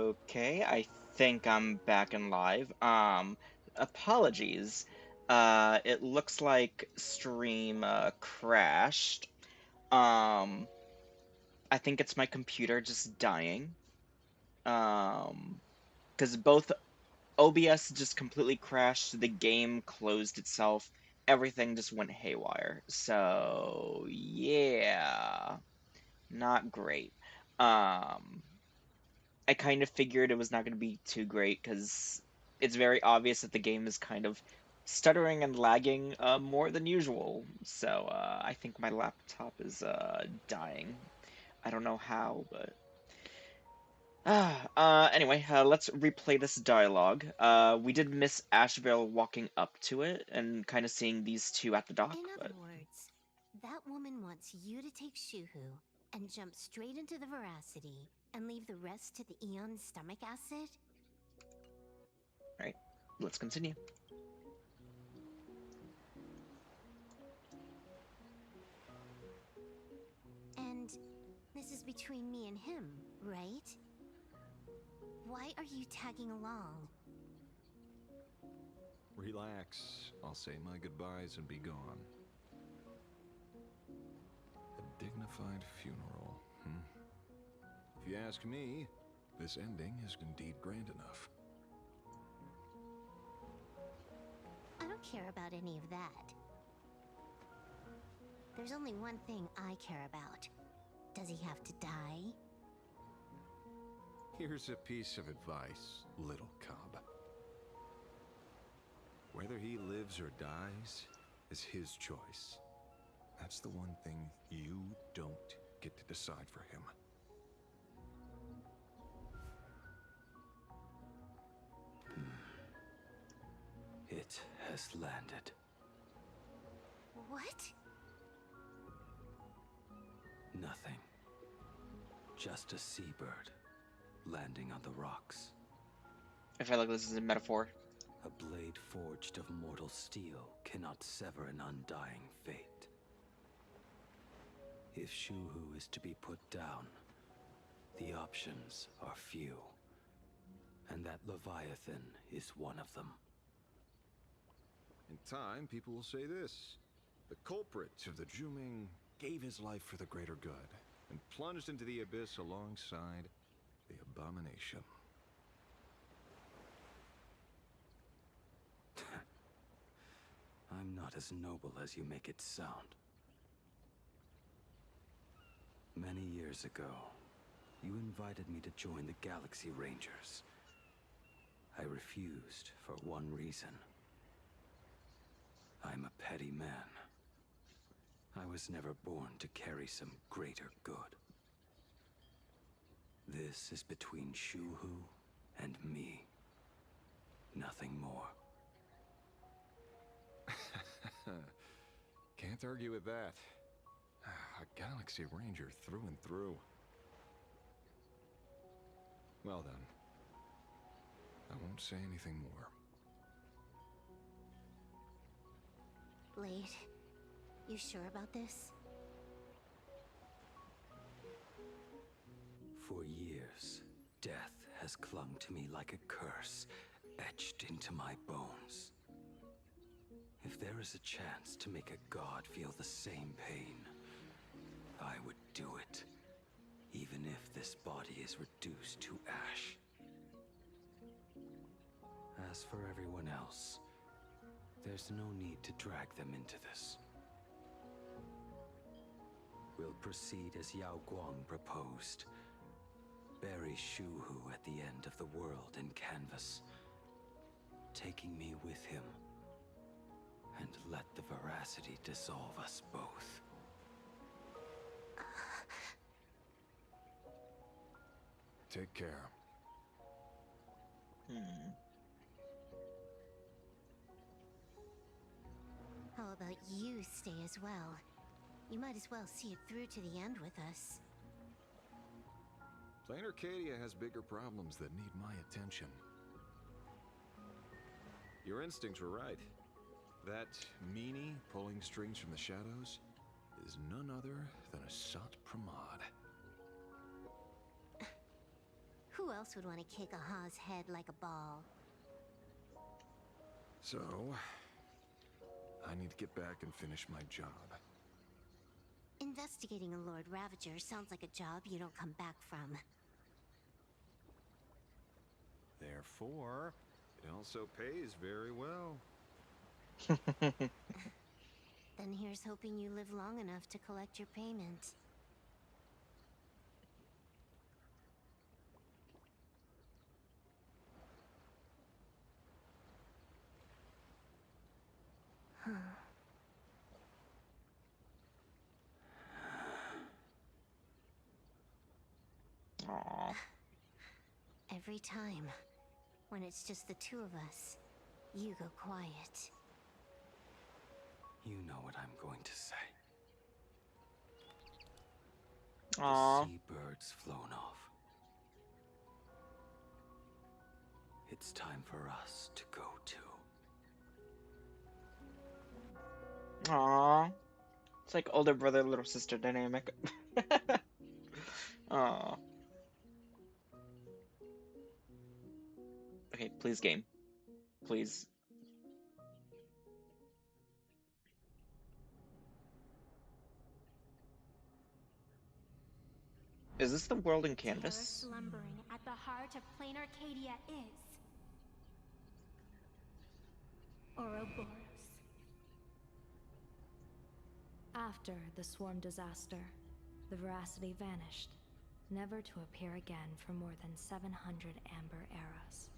Okay, I think I'm back and live. Apologies. It looks like stream crashed. Um, I think it's my computer just dying. Um, because both OBS just completely crashed, the game closed itself, everything just went haywire. So, yeah, not great. Um, I kind of figured it was not going to be too great because it's very obvious that the game is kind of stuttering and lagging more than usual. So I think my laptop is dying. I don't know how, but anyway, let's replay this dialogue. We did miss Asheville walking up to it and kind of seeing these two at the dock, In but other words, that woman wants you to take Shuhu and jump straight into the veracity and leave the rest to the Eon stomach acid? right, let's continue. And this is between me and him, right? Why are you tagging along? Relax. I'll say my goodbyes and be gone. A dignified funeral, hmm? If you ask me, this ending is indeed grand enough. I don't care about any of that. There's only one thing I care about. Does he have to die? Here's a piece of advice, little cub. Whether he lives or dies is his choice. That's the one thing you don't get to decide for him. It has landed. What? Nothing. Just a seabird landing on the rocks. I feel like this is a metaphor. A blade forged of mortal steel cannot sever an undying fate. If Shuhu is to be put down, the options are few. And that Leviathan is one of them. In time, people will say this. The culprit of the Juming gave his life for the greater good and plunged into the abyss alongside the abomination. I'm not as noble as you make it sound. Many years ago, you invited me to join the Galaxy Rangers. I refused for one reason. I'm a petty man. I was never born to carry some greater good. This is between Shuhu and me. Nothing more. Can't argue with that. A Galaxy Ranger through and through. Well then. I won't say anything more. Blade, you sure about this? For years, death has clung to me like a curse, etched into my bones. If there is a chance to make a god feel the same pain, I would do it, even if this body is reduced to ash. As for everyone else, there's no need to drag them into this. We'll proceed as Yao Guang proposed. Bury Shuhu at the end of the world in canvas, taking me with him, and let the veracity dissolve us both. Take care. How about you stay as well? You might as well see it through to the end with us. Plain Arcadia has bigger problems that need my attention. Your instincts were right. That meanie pulling strings from the shadows is none other than a Sat Pramod. Who Who else would want to kick a Ha's head like a ball? So, I need to get back and finish my job. Investigating a Lord Ravager sounds like a job you don't come back from. Therefore, it also pays very well. Then here's hoping you live long enough to collect your payment. Aw. Every time, when it's just the two of us, you go quiet. You know what I'm going to say. Aw. The seabirds flown off. It's time for us to go too. Aw. It's like older brother, little sister dynamic. Aw. Okay, please game. Please. Is this the world in Terror canvas? slumbering at the heart of plain Arcadia is Ouroboros. After the swarm disaster, the Veracity vanished, never to appear again for more than 700 Amber eras.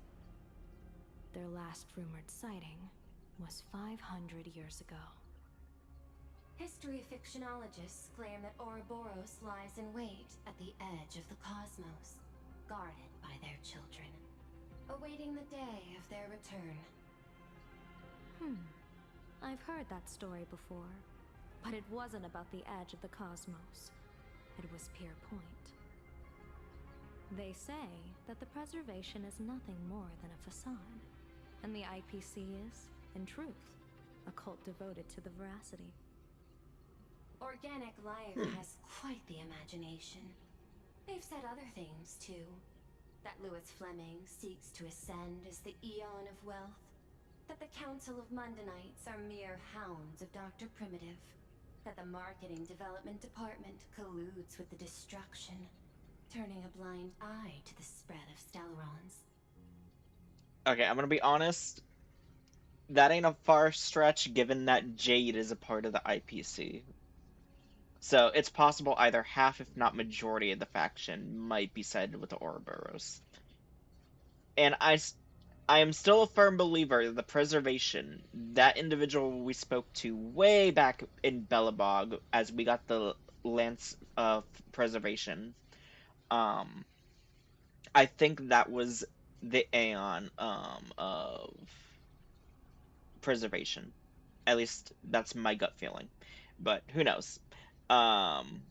Their last rumored sighting was 500 years ago. History fictionologists claim that Ouroboros lies in wait at the edge of the cosmos, guarded by their children, awaiting the day of their return. I've heard that story before, but it wasn't about the edge of the cosmos. It was Pier Point. They say that the preservation is nothing more than a facade, and the IPC is, in truth, a cult devoted to the Veracity. Organic life has quite the imagination. They've said other things, too. That Louis Fleming seeks to ascend as the Eon of Wealth. That the Council of Mundanites are mere hounds of Dr. Primitive. That the Marketing Development Department colludes with the destruction, turning a blind eye to the spread of Stellarons. Okay, I'm gonna be honest. That ain't a far stretch given that Jade is a part of the IPC. So it's possible either half, if not majority, of the faction might be sided with the Ouroboros. And I am still a firm believer that the preservation, that individual we spoke to way back in Belobog as we got the Lance of preservation, um, I think that was the Aeon of preservation. At least that's my gut feeling. But who knows? Um,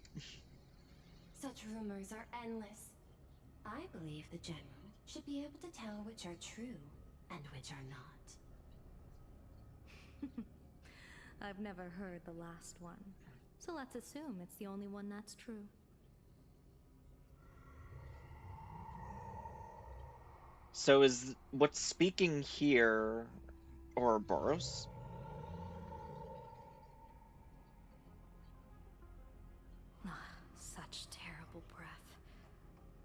Such rumors are endless. I believe the General should be able to tell which are true and which are not. I've never heard the last one, so let's assume it's the only one that's true. so is what's speaking here Ouroboros? Such terrible breath.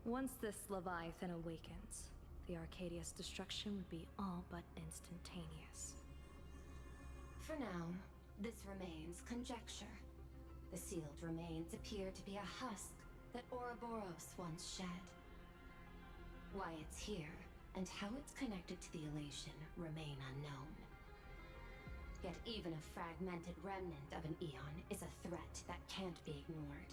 Once this Leviathan awakens, the Arcadia's destruction would be all but instantaneous. For now, this remains conjecture. The sealed remains appear to be a husk that Ouroboros once shed. Why it's here, and how it's connected to the elation, remain unknown. Yet even a fragmented remnant of an Eon is a threat that can't be ignored.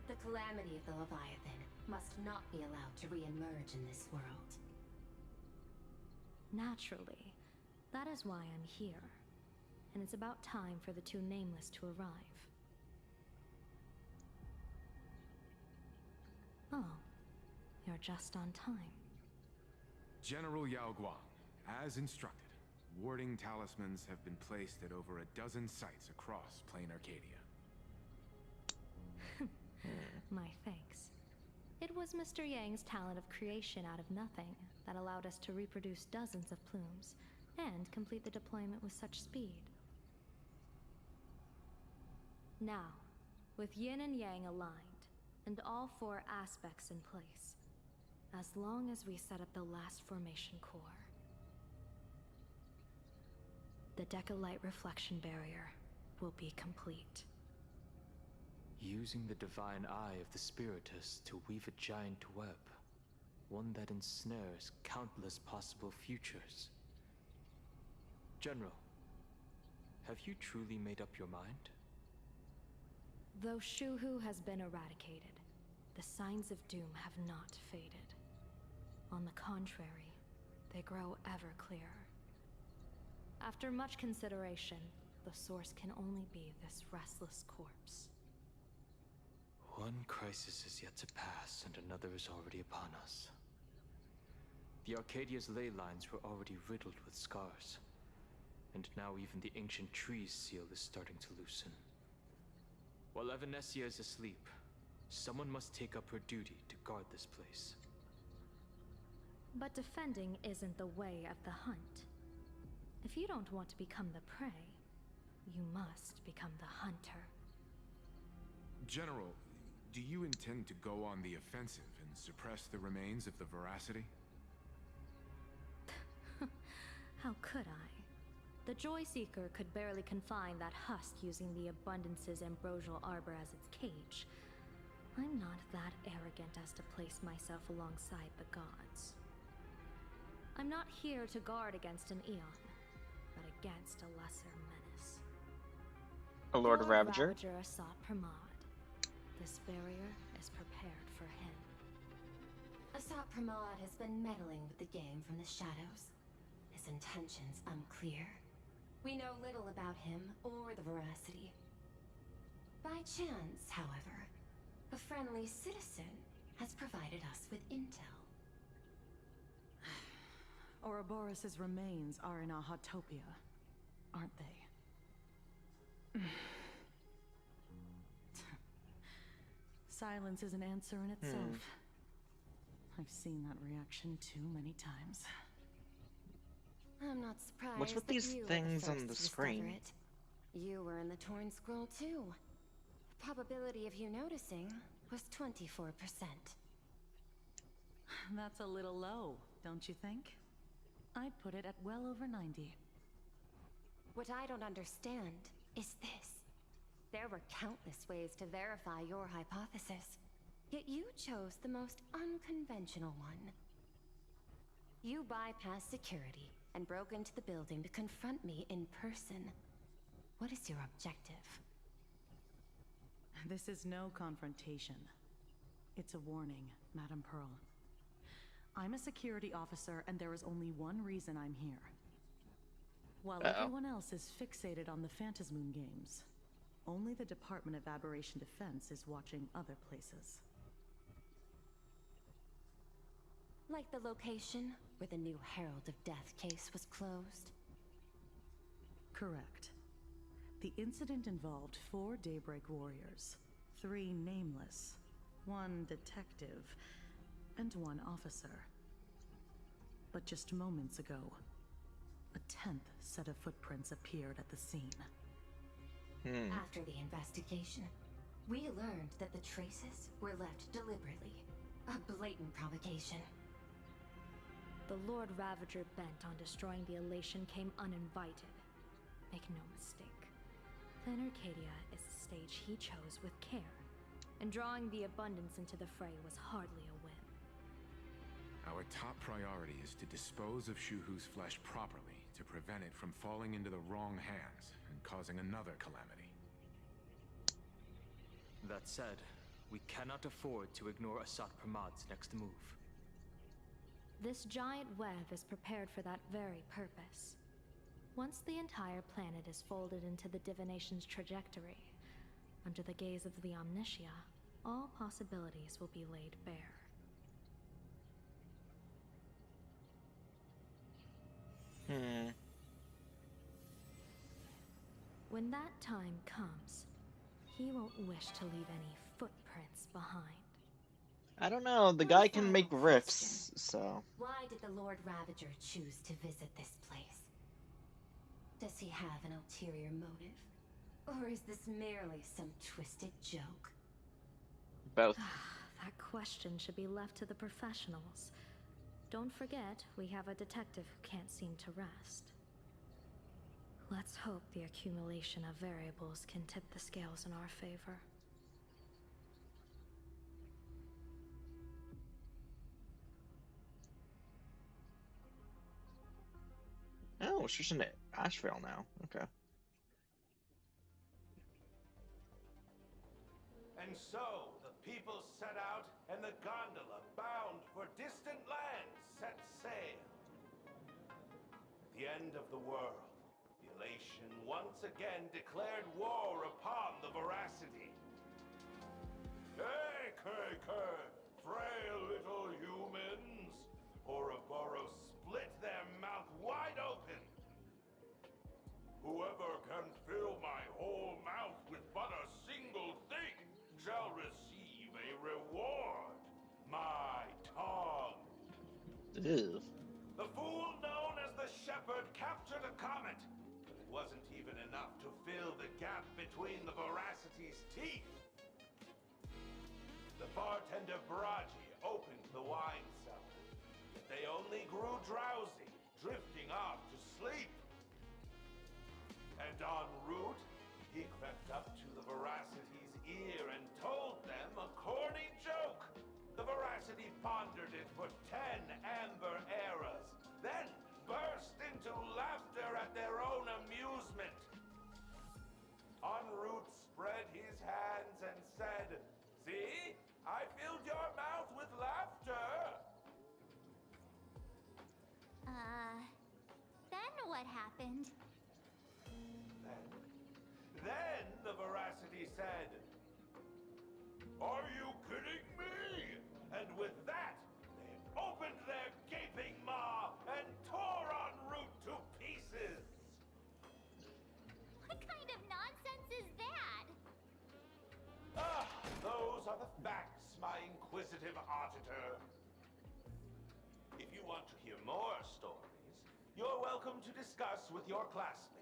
The calamity of the Leviathan must not be allowed to re-emerge in this world. Naturally, that is why I'm here. And it's about time for the two Nameless to arrive. Oh, you're just on time. General Yao Guang, as instructed, warding talismans have been placed at over a dozen sites across Plain Arcadia. My thanks. It was Mr. Yang's talent of creation out of nothing that allowed us to reproduce dozens of plumes and complete the deployment with such speed. Now, with yin and yang aligned, and all 4 aspects in place, as long as we set up the last formation core, the Decalite reflection barrier will be complete. Using the divine eye of the Spiritus to weave a giant web, one that ensnares countless possible futures. General, have you truly made up your mind? Though Shuhu has been eradicated, the signs of doom have not faded. On the contrary, they grow ever clearer. After much consideration, the source can only be this restless corpse. One crisis is yet to pass, and another is already upon us. The Arcadia's ley lines were already riddled with scars, and now even the ancient tree's seal is starting to loosen. While Evanesia is asleep, someone must take up her duty to guard this place. But defending isn't the way of the hunt. If you don't want to become the prey, you must become the hunter. General, do you intend to go on the offensive and suppress the remains of the Veracity? How could I? The Joy Seeker could barely confine that husk using the Abundance's ambrosial arbor as its cage. I'm not that arrogant as to place myself alongside the gods. I'm not here to guard against an Eon, but against a lesser menace. A Lord Ravager? Ravager sought Pramod. This barrier is prepared for him. Asat Pramod has been meddling with the game from the shadows. His intentions unclear. We know little about him or the Veracity. By chance, however, a friendly citizen has provided us with intel. Ouroboros' remains are in Ahatopia, aren't they? Silence is an answer in itself. I've seen that reaction too many times. I'm not surprised. What's with that these you were things the on first the to discover screen? it. You were in the Torn Scroll too. The probability of you noticing was 24%. That's a little low, don't you think? I'd put it at well over 90. What I don't understand is this. There were countless ways to verify your hypothesis, yet you chose the most unconventional one. You bypassed security and broke into the building to confront me in person. What is your objective? This is no confrontation. It's a warning, Madam Pearl. I'm a security officer, and there is only one reason I'm here. While everyone else is fixated on the Phantasmoon games, only the Department of Aberration Defense is watching other places. Like the location where the new Herald of Death case was closed? Correct. The incident involved 4 Daybreak warriors, 3 nameless, 1 detective, and 1 officer. But just moments ago, a 10th set of footprints appeared at the scene. After the investigation, we learned that the traces were left deliberately. A blatant provocation. The Lord Ravager bent on destroying the Elation came uninvited. Make no mistake. Plan Arcadia is the stage he chose with care, and drawing the Abundance into the fray was hardly a whim. Our top priority is to dispose of Shuhu's flesh properly to prevent it from falling into the wrong hands and causing another calamity. That said, we cannot afford to ignore Asat Pramod's next move. This giant web is prepared for that very purpose. Once the entire planet is folded into the divination's trajectory, under the gaze of the Omnitia, all possibilities will be laid bare. When that time comes, he won't wish to leave any footprints behind. I don't know. The One guy can final make question. riffs, so. Why did the Lord Ravager choose to visit this place? Does he have an ulterior motive? Or is this merely some twisted joke? Both. That question should be left to the professionals. Don't forget, we have a detective who can't seem to rest. Let's hope the accumulation of variables can tip the scales in our favor. Oh, she's in Asheville now. Okay. And so, the people set out, and the gondola, bound for distant lands, set sail. At the end of the world, the Elation once again declared war upon the Veracity. Frail little humans! Ouroboros split their mouth wide open. Whoever can fill my whole mouth with but a single thing shall receive a reward. My tongue. Ew. The fool known as the Shepherd captured a comet, but it wasn't even enough to fill the gap between the Veracity's teeth. The bartender Braji opened the wine cellar, but they only grew drowsy, drifting off to sleep. And en route, he crept up to the Veracity's ear and told them a corny joke. The Veracity pondered it for 10 amber eras, then burst into laughter at their own amusement. En route spread his hands and said, "See? I filled your mouth with laughter." Then what happened? Then the Veracity said, "Are you kidding me?" And with that, they opened their gaping maw and tore en route to pieces. What kind of nonsense is that? Ah, those are the facts, my inquisitive auditor. If you want to hear more stories, you're welcome to discuss with your classmates.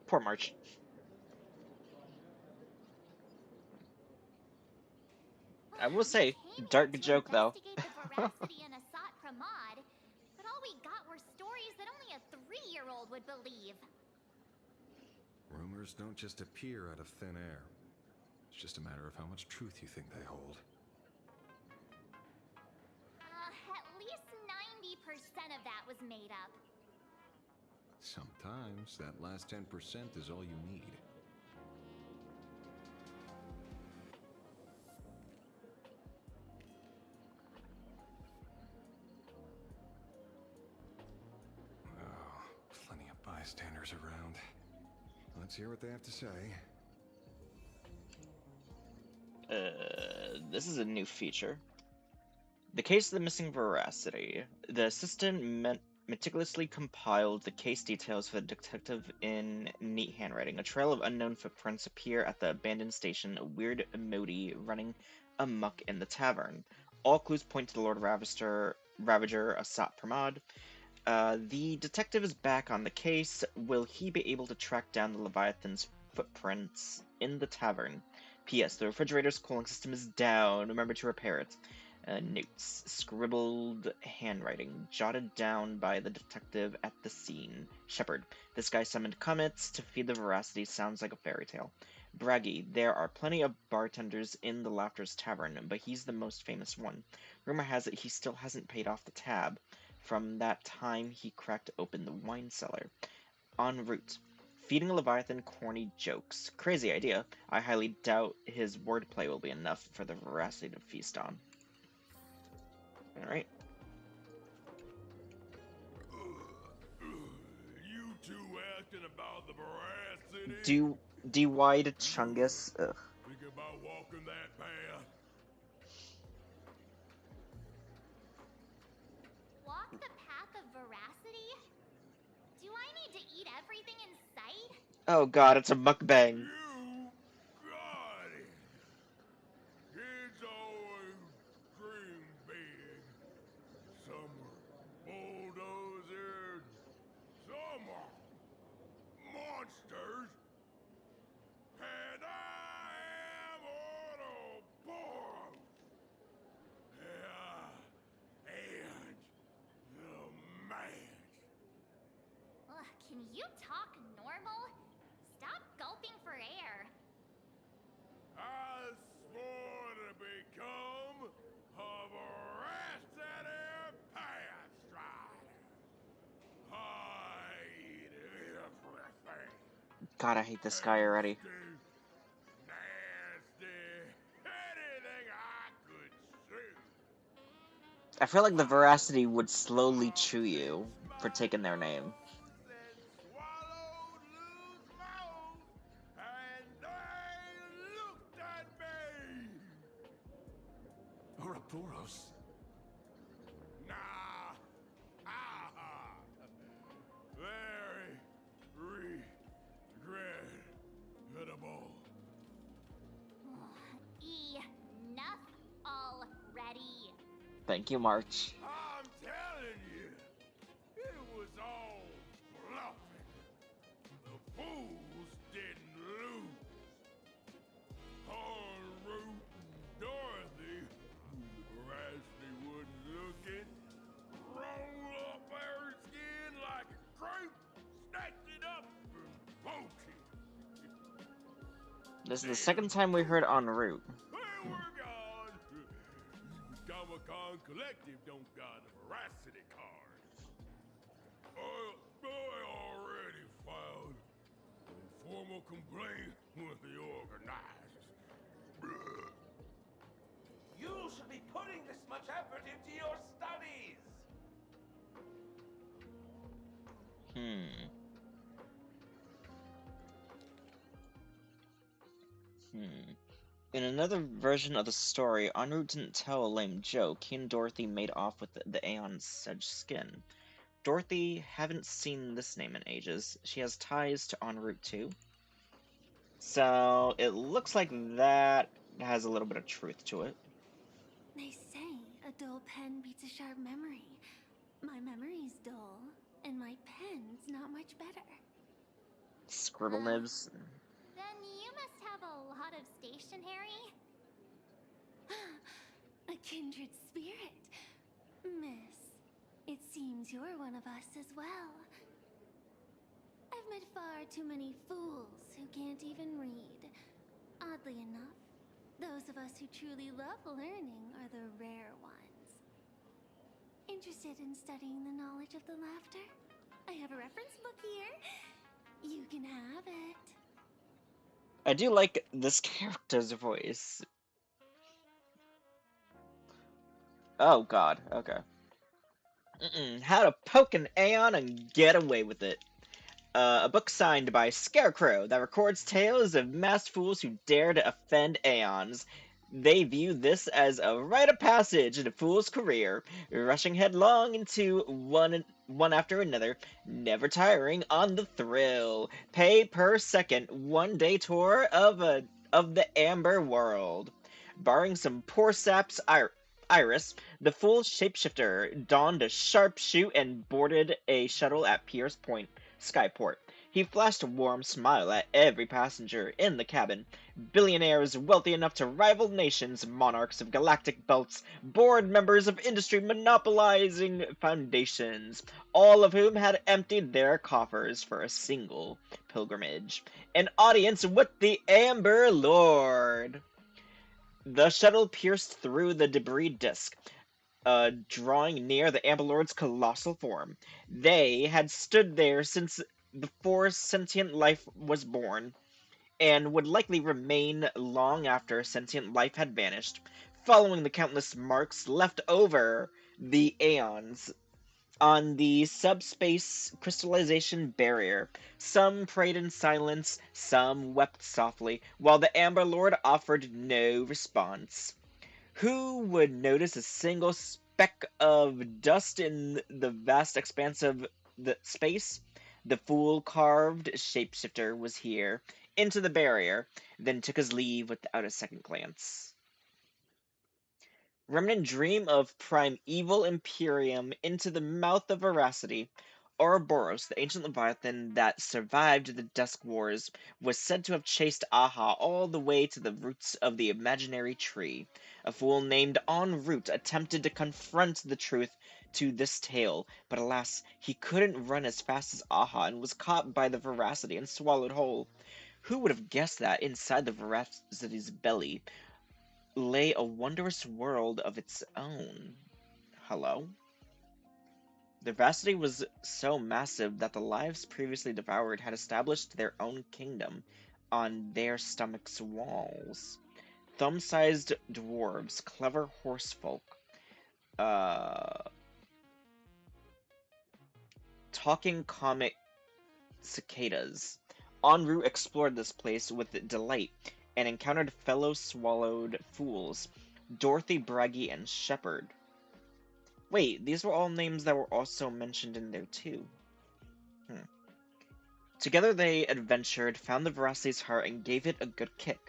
Poor March. I will say, dark joke though. Investigate the Veracity and Asat Pramod, but all we got were stories that only a 3-year-old would believe. Rumors don't just appear out of thin air. It's just a matter of how much truth you think they hold. At least 90% of that was made up. Sometimes that last 10% is all you need. Oh, plenty of bystanders around. Let's hear what they have to say. This is a new feature. The case of the missing Veracity. The assistant meticulously compiled the case details for the detective in neat handwriting. A trail of unknown footprints appear at the abandoned station, a weird emoji running amok in the tavern. All clues point to the Lord Ravager Asat Pramod. The detective is back on the case. Will he be able to track down the Leviathan's footprints in the tavern? P.S. The refrigerator's cooling system is down. Remember to repair it. Notes. Scribbled handwriting. Jotted down by the detective at the scene. Shepard. This guy summoned comets to feed the Veracity. Sounds like a fairy tale. Braggy. There are plenty of bartenders in the Laughter's Tavern, but he's the most famous one. Rumor has it he still hasn't paid off the tab from that time he cracked open the wine cellar. En route. Feeding Leviathan corny jokes. Crazy idea. I highly doubt his wordplay will be enough for the Veracity to feast on. Alright. You two asking about the Veracity? DY to Chungus. Ugh. Think about walking that path? Walk the path of Veracity? Do I need to eat everything in sight? Oh god, it's a mukbang. You got you talk normal? Stop gulping for air. I swore to become a veracity path strider. I eat everything. God, I hate this guy already. Nasty, anything I could see. I feel like the veracity would slowly chew you for taking their name. And swallowed loose bones, and they looked at me. Ouroboros. Nah, very regrettable. Enough already. Thank you, March. I'm telling you, it was all bluffing. The fools didn't lose. En route and Dorothy, who the veracity wouldn't look at, rolled up her skin like a crepe, snatched it up and bolted. This is the second time we heard en route. They were gone. The Comic-Con Collective don't got a veracity card. I already filed a formal complaint with the organizers. You should be putting this much effort into your studies. In another version of the story, en route didn't tell a lame joke. He and Dorothy made off with the Aeon's sedge skin. Dorothy, haven't seen this name in ages. She has ties to en route too. So it looks like that has a little bit of truth to it. They say a dull pen beats a sharp memory. My memory's dull, and my pen's not much better. Scribble nibs. Then you must have a lot of stationery. A kindred spirit. Miss, it seems you're one of us as well. I've met far too many fools who can't even read. Oddly enough, those of us who truly love learning are the rare ones. Interested in studying the knowledge of the laughter? I have a reference book here. You can have it. I do like this character's voice. Oh god, okay. How to poke an Aeon and get away with it. A book signed by Scarecrow that records tales of masked fools who dare to offend Aeons. They view this as a rite of passage in a fool's career, rushing headlong into one after another, never tiring on the thrill. Pay per second, one-day tour of the Amber World. Barring some poor sap's Iris, the full shapeshifter, donned a sharp shoe and boarded a shuttle at Pierce Point Skyport. He flashed a warm smile at every passenger in the cabin. Billionaires wealthy enough to rival nations, monarchs of galactic belts, board members of industry monopolizing foundations, all of whom had emptied their coffers for a single pilgrimage. An audience with the Amber Lord. The shuttle pierced through the debris disk, drawing near the Amber Lord's colossal form. They had stood there since before sentient life was born, and would likely remain long after sentient life had vanished, following the countless marks left over the aeons on the subspace crystallization barrier. Some prayed in silence, some wept softly, while the Amber Lord offered no response. Who would notice a single speck of dust in the vast expanse of the space? The fool-carved shapeshifter was here, into the barrier, then took his leave without a second glance. Remnant dream of primeval Imperium into the mouth of veracity. Ouroboros, the ancient leviathan that survived the Dusk Wars, was said to have chased Aha all the way to the roots of the imaginary tree. A fool named En route attempted to confront the truth to this tale, but alas, he couldn't run as fast as Aha and was caught by the veracity and swallowed whole. Who would have guessed that inside the veracity's belly lay a wondrous world of its own? Hello? The veracity was so massive that the lives previously devoured had established their own kingdom on their stomachs' walls. Thumb-sized dwarves, clever horsefolk, talking comic cicadas. En route explored this place with delight and encountered fellow swallowed fools, Dorothy, Braggy, and Shepherd. Wait, these were all names that were also mentioned in there too. Together they adventured, found the veracity's heart, and gave it a good kick,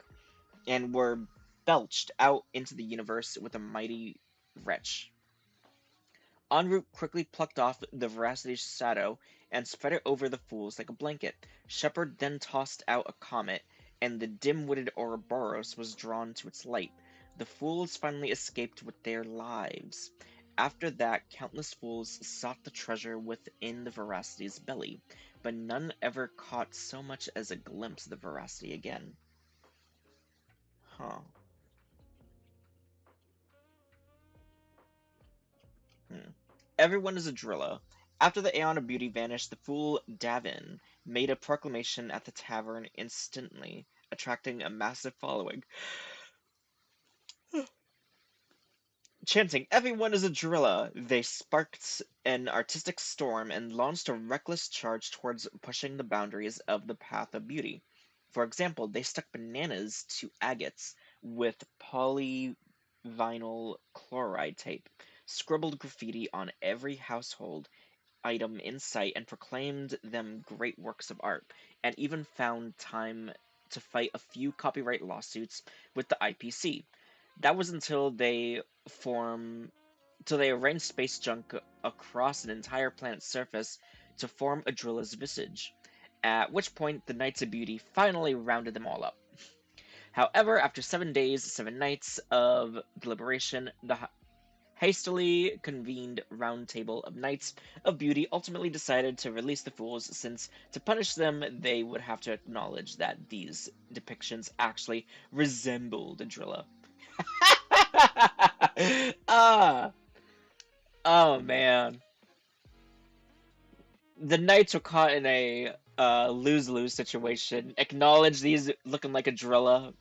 and were belched out into the universe with a mighty wretch. En route quickly plucked off the veracity's shadow and spread it over the fools like a blanket. Shepard then tossed out a comet, and the dim-witted Ouroboros was drawn to its light. The fools finally escaped with their lives. After that, countless fools sought the treasure within the veracity's belly, but none ever caught so much as a glimpse of the veracity again. Huh. Everyone is a driller. After the Aeon of Beauty vanished, the fool Davin made a proclamation at the tavern instantly, attracting a massive following. Chanting, "Everyone is a driller!" They sparked an artistic storm and launched a reckless charge towards pushing the boundaries of the path of beauty. For example, they stuck bananas to agates with polyvinyl chloride tape, scribbled graffiti on every household item in sight, and proclaimed them great works of art, and even found time to fight a few copyright lawsuits with the IPC. That was until they arranged space junk across an entire planet's surface to form a driller's visage, at which point the Knights of Beauty finally rounded them all up. However, after 7 days, 7 nights of deliberation, the hastily convened round table of Knights of Beauty ultimately decided to release the fools, since to punish them they would have to acknowledge that these depictions actually resembled a driller. Ah, oh man. The Knights were caught in a lose-lose situation. Acknowledge these looking like a driller,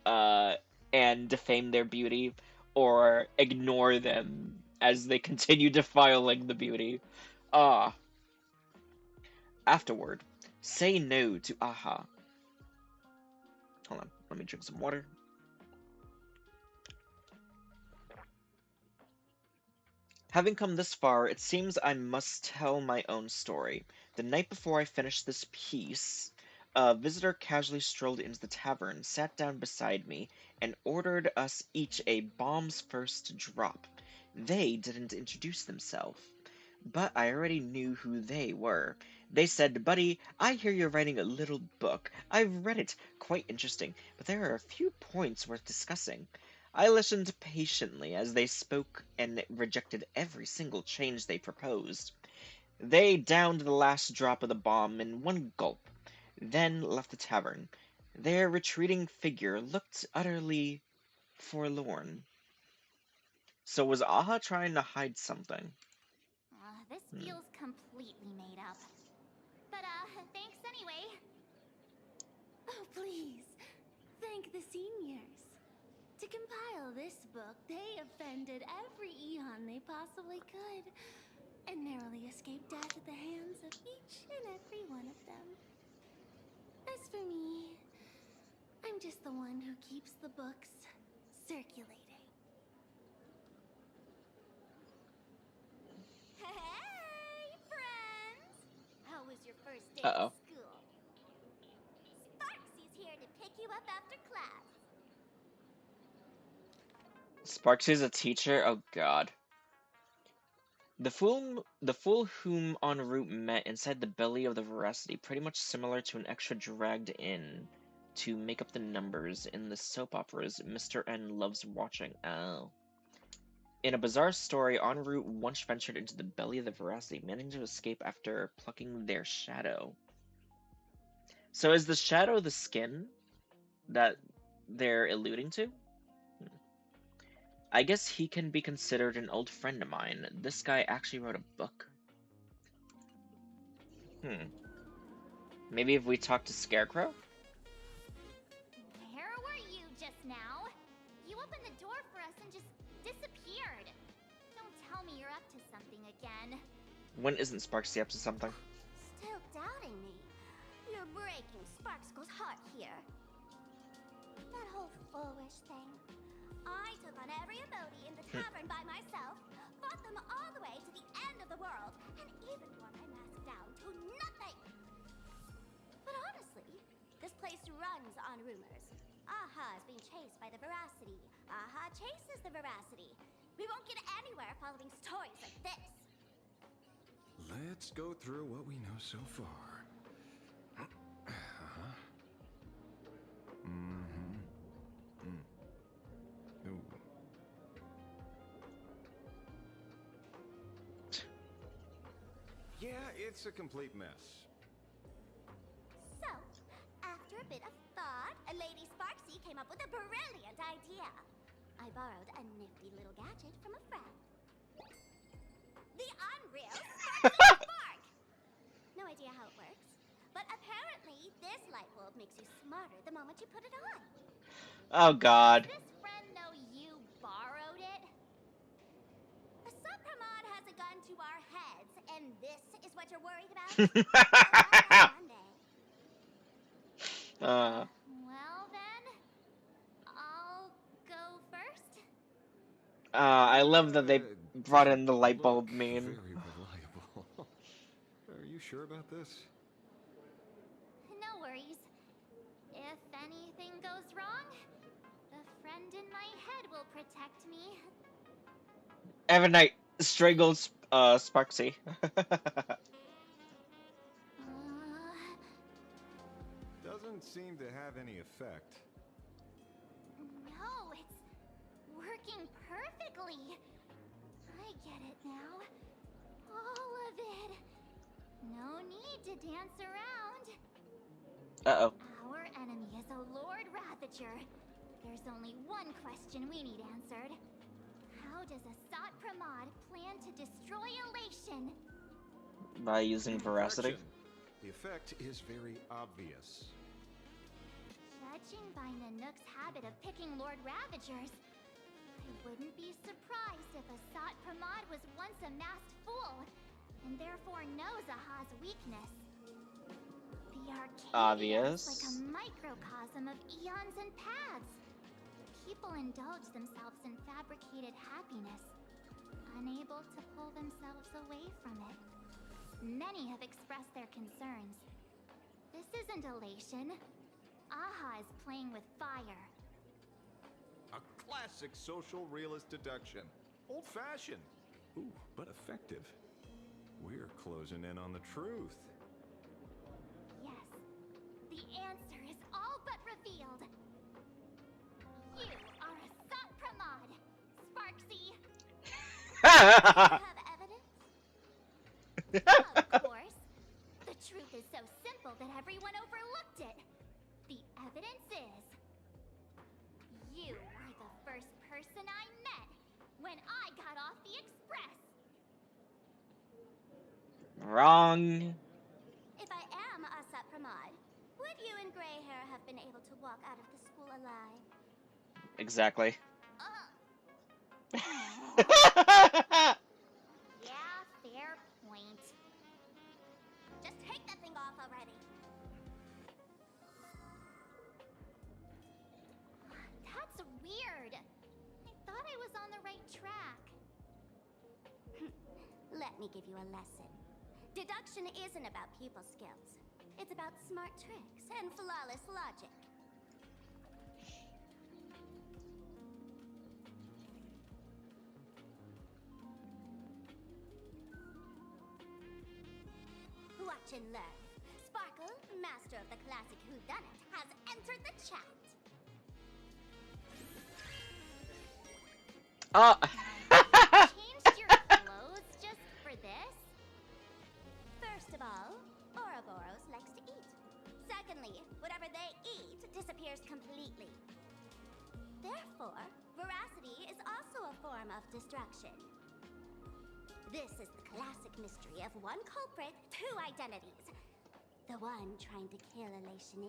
and defame their beauty, or ignore them as they continue defiling the beauty. Ah. Afterward, say no to Aha. Hold on, let me drink some water. Having come this far, it seems I must tell my own story. The night before I finished this piece, a visitor casually strolled into the tavern, sat down beside me, and ordered us each a bomb's first drop. They didn't introduce themselves, but I already knew who they were. They said, "Buddy, I hear you're writing a little book. I've read it. Quite interesting, but there are a few points worth discussing." I listened patiently as they spoke and rejected every single change they proposed. They downed the last drop of the bomb in one gulp, then left the tavern. Their retreating figure looked utterly forlorn. So was Aha trying to hide something? This feels completely made up. But, thanks anyway. Oh, please. Thank the seniors. To compile this book, they offended every Eon they possibly could, and narrowly escaped death at the hands of each and every one of them. As for me, I'm just the one who keeps the books circulating. Hey, friends! How was your first day Uh-oh. at school? Sparksy's here to pick you up after class. Sparksy's a teacher? Oh god. The fool whom en route met inside the belly of the Veracity, pretty much similar to an extra dragged in to make up the numbers in the soap operas Mr. N loves watching. Oh. In a bizarre story, en route once ventured into the belly of the Veracity, managing to escape after plucking their shadow. So is the shadow the skin that they're alluding to? I guess he can be considered an old friend of mine. This guy actually wrote a book. Maybe if we talk to Scarecrow? Where were you just now? You opened the door for us and just disappeared. Don't tell me you're up to something again. When isn't Sparksy up to something? Still doubting me? You're breaking Sparkskull's heart here. That whole foolish thing. I took on every emoji in the tavern by myself, fought them all the way to the end of the world, and even wore my mask down to nothing. But honestly, this place runs on rumors. Aha is being chased by the Veracity. Aha chases the Veracity. We won't get anywhere following stories like this. Let's go through what we know so far. Ooh. Yeah, it's a complete mess. So, after a bit of thought, Lady Sparksy came up with a brilliant idea. I borrowed a nifty little gadget from a friend. The unreal Sparksy Spark! No idea how it works, but apparently this light bulb makes you smarter the moment you put it on. Oh god. Does this friend know you borrowed it? The Supramod has a gun to our heads, and this is what you're worried about? We'll find out Monday. Well then, I'll go first. I love that they brought in the light bulb meme. Very reliable. Are you sure about this? No worries. If anything goes wrong, the friend in my head will protect me. Every night, strangles Sparksy. Doesn't seem to have any effect. No, it's working perfectly. I get it now. All of it. No need to dance around. Uh-oh. Our enemy is a Lord Ravager. There's only one question we need answered. How does Asat Pramod plan to destroy Elation? By using Veracity? Correction. The effect is very obvious. Judging by Nanook's habit of picking Lord Ravagers, I wouldn't be surprised if Asat Pramod was once a masked fool, and therefore knows Aha's weakness. The Arcadia is like a microcosm of eons and paths. People indulge themselves in fabricated happiness, unable to pull themselves away from it. Many have expressed their concerns. This isn't elation. Aha is playing with fire. A classic social realist deduction. Old-fashioned. Ooh, but effective. We're closing in on the truth. Yes, the answer is all but revealed. You are Asat Pramod, Sparksy. You have evidence? Of course. The truth is so simple that everyone overlooked it. The evidence is... you were the first person I met when I got off the express. Wrong. If I am Asat Pramod, would you and gray hair have been able to walk out of the school alive? Exactly. Yeah, fair point. Just take that thing off already. That's weird. I thought I was on the right track. Let me give you a lesson. Deduction isn't about people skills. It's about smart tricks and flawless logic. Watch and learn. Sparkle, master of the classic whodunit, has entered the chat. Changed your clothes just for this? First of all, Ouroboros likes to eat. Secondly, whatever they eat disappears completely. Therefore, veracity is also a form of destruction. This is the classic mystery of one culprit, two identities. The one trying to kill Elation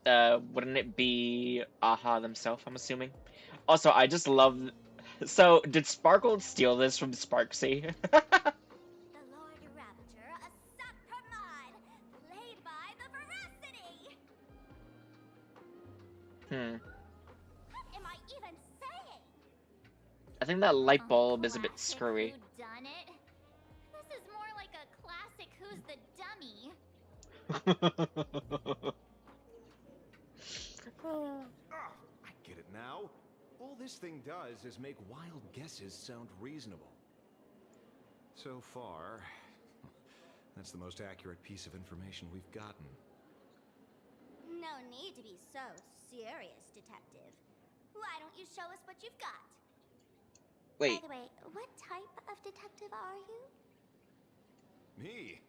is... Wouldn't it be Aha themselves, I'm assuming? Also, I just love... So, did Sparkle steal this from Sparksy? The Lord Ravager, a Sapramod, played by the Veracity! What am I even saying? I think that light bulb is a bit screwy. Whodunit? This is more like a classic Who's the Dummy. I get it now. All this thing does is make wild guesses sound reasonable. So far, that's the most accurate piece of information we've gotten. No need to be so serious, Detective. Why don't you show us what you've got? Wait. By the way, what type of detective are you? Me?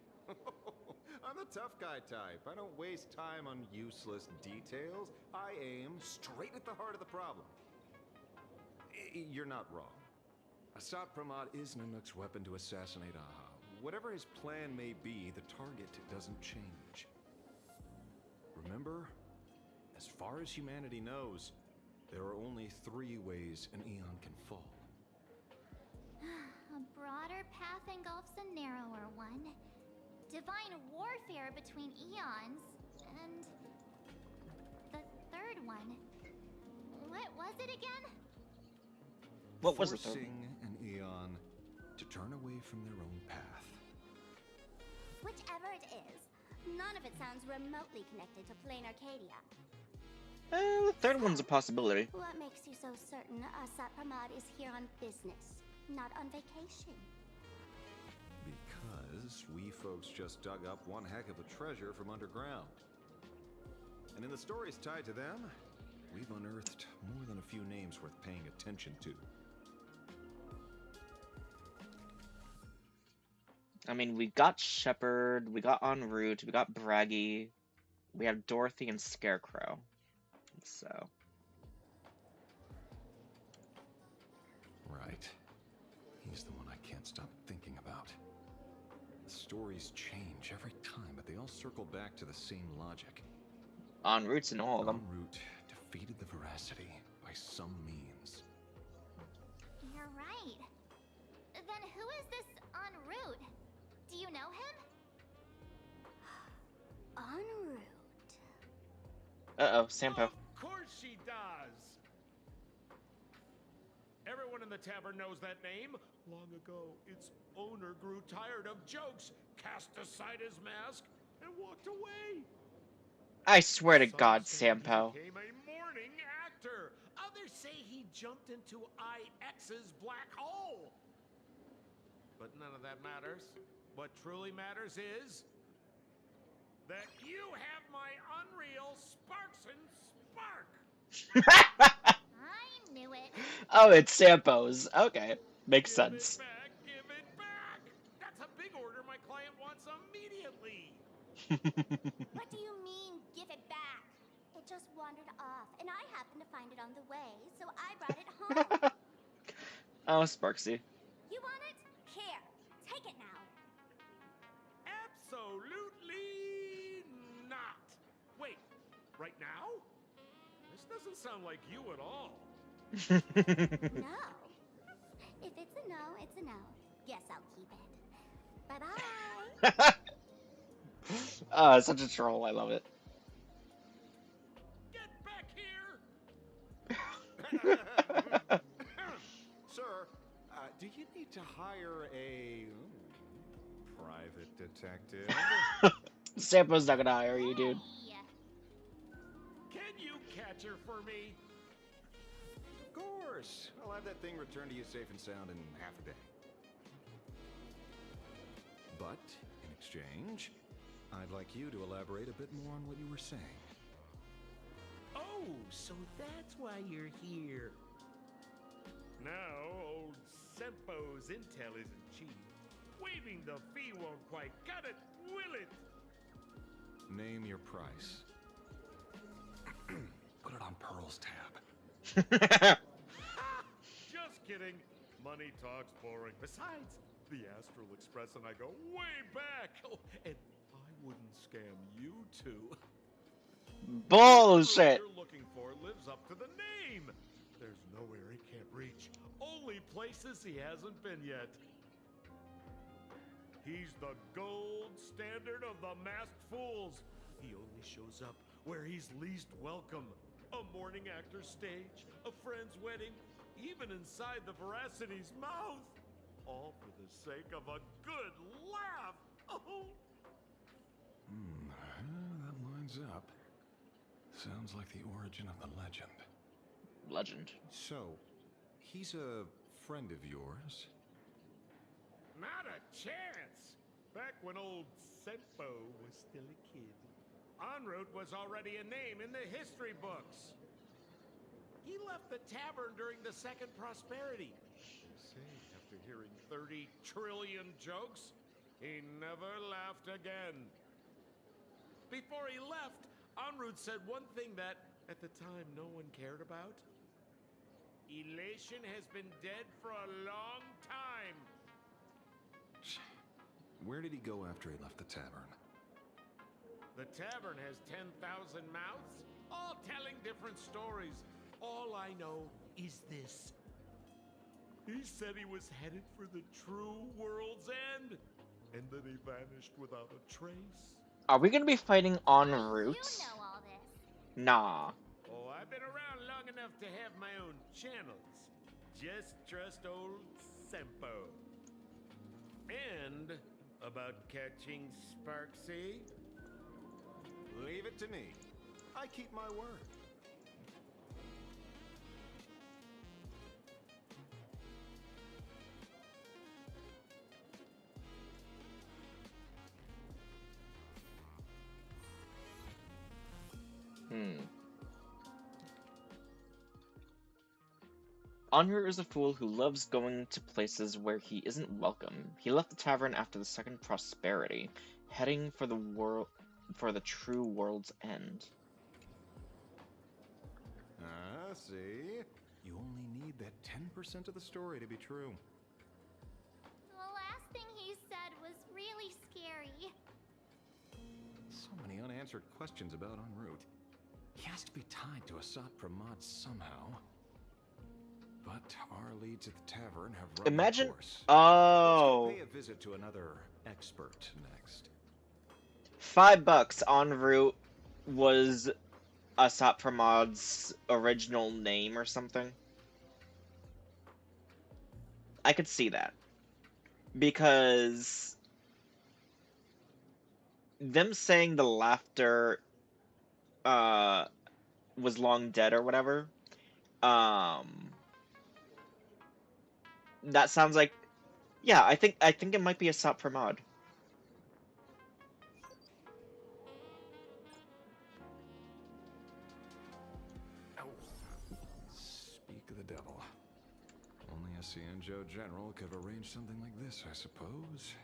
I'm the tough guy type. I don't waste time on useless details. I aim straight at the heart of the problem. You're not wrong. Asat Pramod is Nanook's weapon to assassinate Aha. Whatever his plan may be, the target doesn't change. Remember, as far as humanity knows, there are only 3 ways an Eon can fall. A broader path engulfs a narrower one. Divine warfare between eons, and... the third one. What was it again? What was the third one? Forcing an Eon to turn away from their own path. Whichever it is, none of it sounds remotely connected to plain Arcadia. The third one's a possibility. What makes you so certain Asat Pramod is here on business, not on vacation? Because we folks just dug up one heck of a treasure from underground. And in the stories tied to them, we've unearthed more than a few names worth paying attention to. I mean, we got Shepard, we got En route, we got Braggy, we have Dorothy and Scarecrow. So... Right. He's the one I can't stop thinking about. The stories change every time, but they all circle back to the same logic. En route's in all of them. En route defeated the Veracity by some means. You're right. Then who is this En route? Do you know him? En route. Uh-oh, Sampo. Of course she does! Everyone in the tavern knows that name. Long ago, its owner grew tired of jokes, cast aside his mask, and walked away. I swear to Some God, say he Sampo. became a mourning actor. Others say he jumped into IX's black hole. But none of that matters. What truly matters is that you have my unreal Sparks and Spark. I knew it. Oh, it's Sampo's. Okay. Makes sense. Give it back! That's a big order my client wants immediately. What do you mean, give it back? It just wandered off, and I happened to find it on the way, so I brought it home. Oh, Sparksy. You want it? Here, take it now. Absolutely not. Wait, right now? This doesn't sound like you at all. No. If it's a no, it's a no. Guess I'll keep it. Bye-bye. Oh, such a troll. I love it. Get back here! Sir, do you need to hire a private detective? Sampo's not gonna hire you, dude. Hey. Can you catch her for me? Of course. I'll have that thing returned to you safe and sound in half a day. But, in exchange, I'd like you to elaborate a bit more on what you were saying. Oh, so that's why you're here. Now, old Sempo's intel isn't cheap. Waiving the fee won't quite cut it, will it? Name your price. Put it on Pearl's tab. Just kidding. Money talks boring. Besides, the Astral Express and I go way back. Oh, and I wouldn't scam you two. Bullshit. The you're looking for lives up to the name. There's nowhere he can't reach. Only places he hasn't been yet. He's the gold standard of the masked fools. He only shows up where he's least welcome. A morning actor's stage, a friend's wedding, even inside the Veracity's mouth. All for the sake of a good laugh. Oh. That lines up. Sounds like the origin of the legend. Legend. So, he's a friend of yours? Not a chance! Back when old Sempo was still a kid, en route was already a name in the history books. He left the tavern during the Second Prosperity. They say after hearing 30 trillion jokes, he never laughed again. Before he left, en route said one thing that, at the time, no one cared about. Elation has been dead for a long time. Where did he go after he left the tavern? The tavern has 10,000 mouths, all telling different stories. All I know is this. He said he was headed for the true world's end, and then he vanished without a trace. Are we gonna be fighting en route? You know all this. Nah. Oh, I've been around long enough to have my own channels. Just trust old Sempo. And about catching Sparksy? Leave it to me. I keep my word. Enru is a fool who loves going to places where he isn't welcome. He left the tavern after the Second Prosperity, heading for the true world's end. Ah, see? You only need that 10% of the story to be true. The last thing he said was really scary. So many unanswered questions about en route. He has to be tied to Asat Pramod somehow. But our leads at the tavern have run Imagine. their course. Oh. Let's go pay a visit to another expert next. $5 en route was Asat Pramod's original name or something. I could see that. Because them saying the laughter was long dead or whatever, that sounds like, yeah, I think it might be Asat Pramod. Speak of the devil. Only a Cienjo general could have arranged something like this, I suppose.